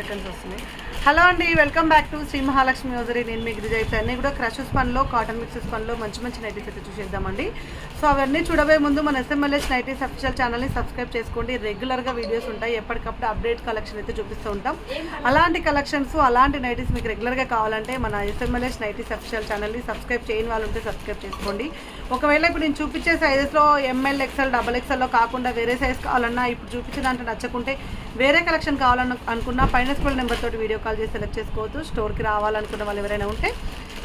Seconds వస్తున్నాయి. Hello అండి, welcome back to Shri Mahalakshmi hosiery. నేను మీ గిరిజ. అయితే అన్నీ కూడా క్రషెస్ పనిలో, కాటన్ మిక్సెస్ పనిలో మంచి మంచి నైటీస్ అయితే చూసేద్దామండి. సో అవన్నీ చూడబోయే ముందు మన SMLS నైటీస్ అఫీషియల్ ఛానల్ని సబ్స్క్రైబ్ చేసుకోండి. రెగ్యులర్గా వీడియోస్ ఉంటాయి, ఎప్పటికప్పుడు అప్డేట్ కలెక్షన్ అయితే చూపిస్తూ ఉంటాం. అలాంటి కలెక్షన్స్, అలాంటి నైటీస్ మీకు రెగ్యులర్గా కావాలంటే మన SMLS నైటీస్ అఫీషియల్ ఛానల్ని సబ్స్క్రైబ్ చేయని వాళ్ళు ఉంటే సబ్స్క్రైబ్ చేసుకోండి. ఒకవేళ ఇప్పుడు నేను చూపించే సైజెస్లో ML, XL, XXLలో కాకుండా వేరే సైజ్ కావాలన్నా, ఇప్పుడు చూపించిన దాంట్లో నచ్చకుంటే వేరే కలెక్షన్ కావాలని అనుకున్నా పైన స్కూల్ నెంబర్ తోటి వీడియో కాల్ చేసి సెలెక్ట్ చేసుకోవచ్చు. స్టోర్కి రావాలనుకున్న వాళ్ళు ఎవరైనా ఉంటే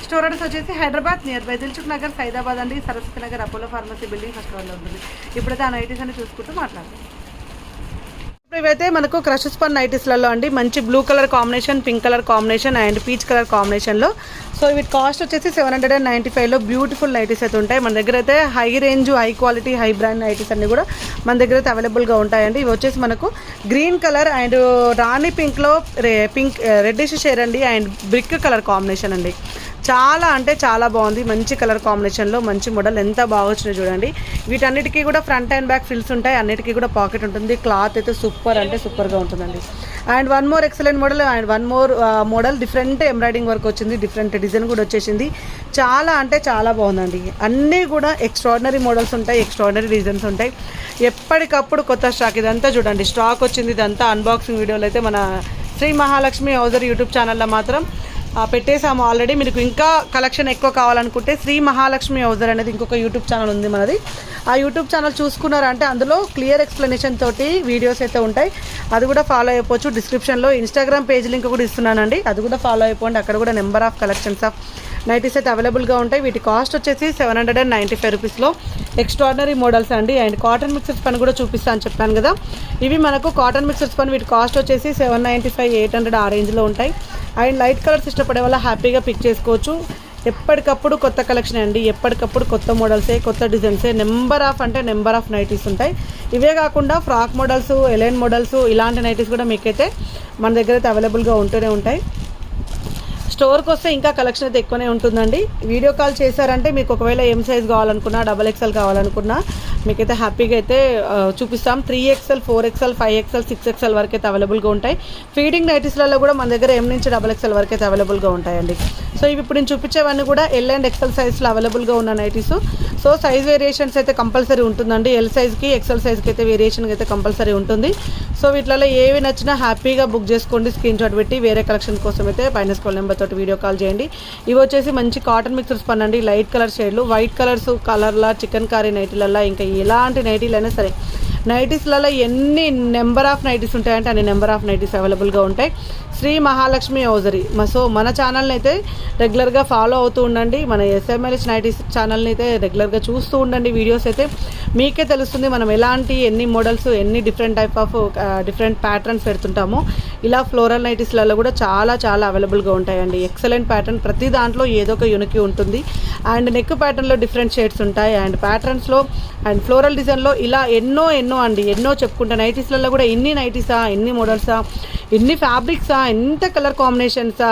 స్టోర్ అడ్రస్ వచ్చేసి హైదరాబాద్ నియర్ బై దిల్సుఖ్ నగర్, సైదాబాద్ అండి. Saraswati Nagar Apollo pharmacy building first ఫ్లోర్లో ఉంటుంది. ఇప్పుడైతే ఆ నైటీస్ అని చూసుకుంటూ మాట్లాడతాం. ఇవైతే మనకు క్రషెస్ పన్ నైటీస్లలో అండి, మంచి blue colour combination, pink colour combination and peach colour కాంబినేషన్లో. సో వీటి కాస్ట్ వచ్చేసి 795లో బ్యూటిఫుల్ నైటీస్ అయితే ఉంటాయి. మన దగ్గర అయితే high range, high quality, high brand nighties అన్ని కూడా మన దగ్గర అయితే అవైలబుల్గా ఉంటాయండి. ఇవి వచ్చేసి మనకు గ్రీన్ కలర్ అండ్ రాణి పింక్లో పింక్ రెడ్డిష్ షేర్ అండి అండ్ బ్రిక్ కలర్ కాంబినేషన్ అండి. చాలా అంటే చాలా బాగుంది, మంచి కలర్ కాంబినేషన్లో మంచి మోడల్. ఎంత బాగా వచ్చినాయి చూడండి. వీటన్నిటికీ కూడా ఫ్రంట్ అండ్ బ్యాక్ ఫిల్స్ ఉంటాయి, అన్నిటికీ కూడా పాకెట్ ఉంటుంది. క్లాత్ అయితే సూపర్ అంటే సూపర్గా ఉంటుందండి. And one more excellent model and one more model different embroidering work వచ్చింది, డిఫరెంట్ డిజైన్ కూడా వచ్చేసింది. చాలా అంటే చాలా బాగుందండి. అన్నీ కూడా ఎక్స్ట్రాడినరీ మోడల్స్ ఉంటాయి, ఎక్స్ట్రాడినరీ డిజైన్స్ ఉంటాయి. ఎప్పటికప్పుడు కొత్త స్టాక్. ఇదంతా చూడండి స్టాక్ వచ్చింది. ఇదంతా అన్బాక్సింగ్ వీడియోలు అయితే మన శ్రీ మహాలక్ష్మి హౌజరీ యూట్యూబ్ ఛానల్లో మాత్రం పెట్టేసాము ఆల్రెడీ. మీకు ఇంకా కలెక్షన్ ఎక్కువ కావాలనుకుంటే శ్రీ మహాలక్ష్మి హౌజర్ అనేది ఇంకొక యూట్యూబ్ ఛానల్ ఉంది మనది. ఆ యూట్యూబ్ ఛానల్ చూసుకున్నారంటే అందులో క్లియర్ ఎక్స్ప్లెనేషన్ తోటి వీడియోస్ అయితే ఉంటాయి. అది కూడా ఫాలో అయిపోవచ్చు. డిస్క్రిప్షన్లో ఇన్స్టాగ్రామ్ పేజ్ లింక్ కూడా ఇస్తున్నానండి, అది కూడా ఫాలో అయిపోండి. అక్కడ కూడా number of collections of nighties అయితే అవైలబుల్గా ఉంటాయి. వీటి కాస్ట్ వచ్చేసి 795 రూపీస్లో ఎక్స్ట్రాడినరీ మోడల్స్ అండి. అండ్ కాటన్ మిక్సర్స్ పని కూడా చూపిస్తా అని చెప్పాను కదా, ఇవి మనకు కాటన్ మిక్సర్స్ పని. వీటి కాస్ట్ వచ్చేసి 795, 800 ఆ రేంజ్లో ఉంటాయి. అండ్ లైట్ కలర్స్ ఇష్టపడే వల్ల హ్యాపీగా పిక్ చేసుకోవచ్చు. ఎప్పటికప్పుడు కొత్త కలెక్షన్ అండి, ఎప్పటికప్పుడు కొత్త మోడల్సే, కొత్త డిజైన్సే. నెంబర్ ఆఫ్ నైటీస్ ఉంటాయి. ఇవే కాకుండా ఫ్రాక్ మోడల్స్, ఎలైన్ మోడల్స్, ఇలాంటి నైటీస్ కూడా మీకైతే మన దగ్గర అయితే అవైలబుల్గా ఉంటూనే ఉంటాయి. స్టోర్కి వస్తే ఇంకా కలెక్షన్ అయితే ఎక్కువనే ఉంటుందండి. వీడియో కాల్ చేశారంటే మీకు ఒకవేళ M సైజ్ కావాలనుకున్నా, XXL కావాలనుకున్నా మీకైతే హ్యాపీగా అయితే చూపిస్తాం. 3XL, 4XL, 5XL, 6XL వరకు అయితే అవైలబుల్గా ఉంటాయి. ఫీడింగ్ నైటీస్లలో కూడా మన దగ్గర M నుంచి XXL వరకు అయితే అవైలబుల్గా ఉంటాయండి. సో ఇవి ఇప్పుడు నేను చూపించేవన్నీ కూడా L అండ్ XL సైజ్లో అవైలబుల్గా ఉన్న నైటీస్. సో సైజ్ వేరియేషన్స్ అయితే కంపల్సరీ ఉంటుందండి. L సైజ్కి, XL సైజ్కి అయితే వేరియేషన్ అయితే కంపల్సరీ ఉంటుంది. సో వీటిలో ఏవి నచ్చినా హ్యాపీగా బుక్ చేసుకోండి, స్క్రీన్ షాట్ పెట్టి. వేరే కలెక్షన్ కోసం అయితే పైన స్క్రోల్ నెంబర్ తోటి వీడియో కాల్ చేయండి. ఇవి వచ్చేసి మంచి కాటన్ మిక్సర్స్ పనండి, లైట్ కలర్ షేడ్లు, వైట్ కలర్స్ కలర్లా, చికెన్ కారీ నైటీలల్లా, ఇంకా ఎలాంటి నైటీలైనా సరే నైటీస్లలో ఎన్ని నెంబర్ ఆఫ్ నైటీస్ ఉంటాయంటే అన్ని నెంబర్ ఆఫ్ నైటీస్ అవైలబుల్గా ఉంటాయి. శ్రీ మహాలక్ష్మి హౌజరీ. సో మన ఛానల్ని అయితే రెగ్యులర్గా ఫాలో అవుతూ ఉండండి. మన SMLS నైటీస్ ఛానల్ని అయితే రెగ్యులర్గా చూస్తూ ఉండండి. వీడియోస్ అయితే మీకే తెలుస్తుంది మనం ఎన్ని మోడల్స్, ఎన్ని different type of different patterns పెడుతుంటామో. ఇలా ఫ్లోరల్ నైటీస్లలో కూడా చాలా చాలా అవైలబుల్గా ఉంటాయండి. ఎక్సలెంట్ ప్యాటర్న్, ప్రతి దాంట్లో ఏదో ఒక యూనిక్ ఉంటుంది. అండ్ నెక్ ప్యాటర్న్లో డిఫరెంట్ షేడ్స్ ఉంటాయి. అండ్ ప్యాటర్న్స్లో అండ్ ఫ్లోరల్ డిజైన్లో ఇలా ఎన్నో అండి, ఎన్నో చెప్పుకుంటా. నైటీస్లలో కూడా ఎన్ని నైటీసా, ఎన్ని మోడల్సా, ఎన్ని ఫ్యాబ్రిక్సా, ఎంత కలర్ కాంబినేషన్సా,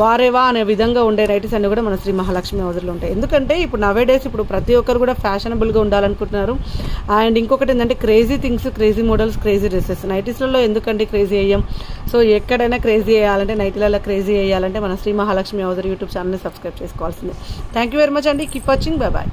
వారేవా అనే విధంగా ఉండే నైటీస్ అన్నీ కూడా మన శ్రీ మహాలక్ష్మి హౌజర్లో ఉంటాయి. ఎందుకంటే ఇప్పుడు నవేడేస్ ఇప్పుడు ప్రతి ఒక్కరు కూడా ఫ్యాషనబుల్గా ఉండాలనుకుంటున్నారు. అండ్ ఇంకొకటి ఏంటంటే crazy things, crazy models, crazy dresses. నైటీస్లలో ఎందుకంటే క్రేజీ అయ్యాం. సో ఎక్కడైనా క్రేజీ వేయాలంటే, నైటీలలో క్రేజీ వేయాలంటే మన శ్రీ మహాలక్ష్మి హౌజర్ యూట్యూబ్ ఛానల్ని సబ్స్క్రైబ్ చేసుకోవాల్సిందే. థ్యాంక్ యూ వెరీ మచ్ అండి. Keep watching. Bye bye.